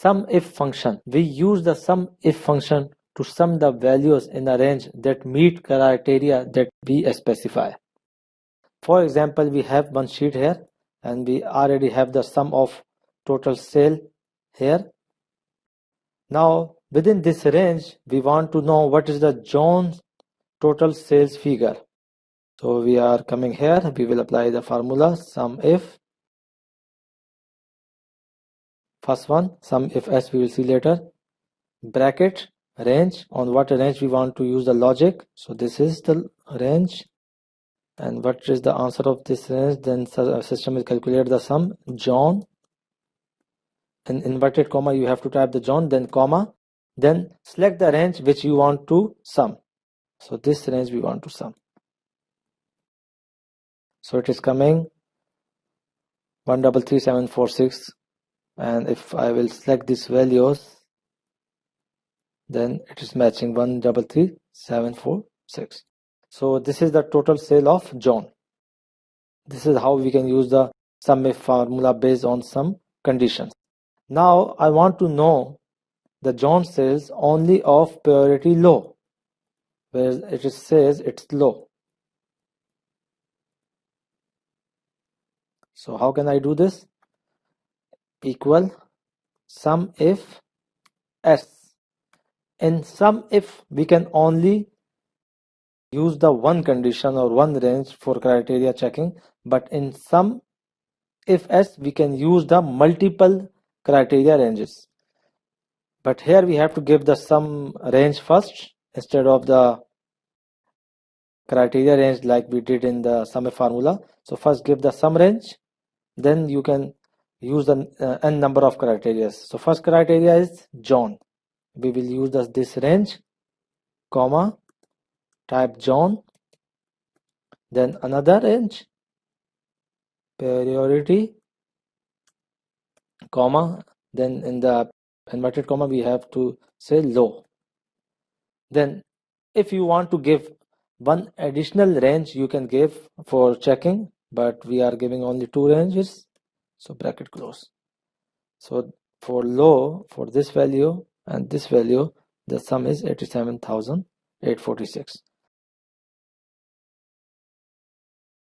SUMIF function. We use the SUMIF function to sum the values in a range that meet criteria that we specify. For example, we have one sheet here and we already have the sum of total sale here. Now within this range, we want to know what is the John's total sales figure. So we are coming here, we will apply the formula SUMIF. First one, SUMIF S, we will see later. Bracket, range, on what range we want to use the logic. So this is the range. And what is the answer of this range? Then system will calculate the sum, John. In inverted comma, you have to type the John, then comma. Then select the range which you want to sum. So this range we want to sum. So it is coming 133746. And if I will select these values, then it is matching 133746. So this is the total sale of John. This is how we can use the SUMIF formula based on some conditions. Now I want to know the John sales only of priority low, where it says it's low. So how can I do this? Equal SUMIF S. In SUMIF, we can only use the one condition or one range for criteria checking, but in SUMIF S, we can use the multiple criteria ranges. But here we have to give the sum range first instead of the criteria range like we did in the SUMIF formula. So first give the sum range, then you can use the n number of criteria. So first criteria is John. We will use this range, comma, type John, then another range, priority, comma, then in the inverted comma we have to say low. Then if you want to give one additional range, you can give for checking, but we are giving only two ranges, so bracket close. So for low, for this value and this value, the sum is 87,846.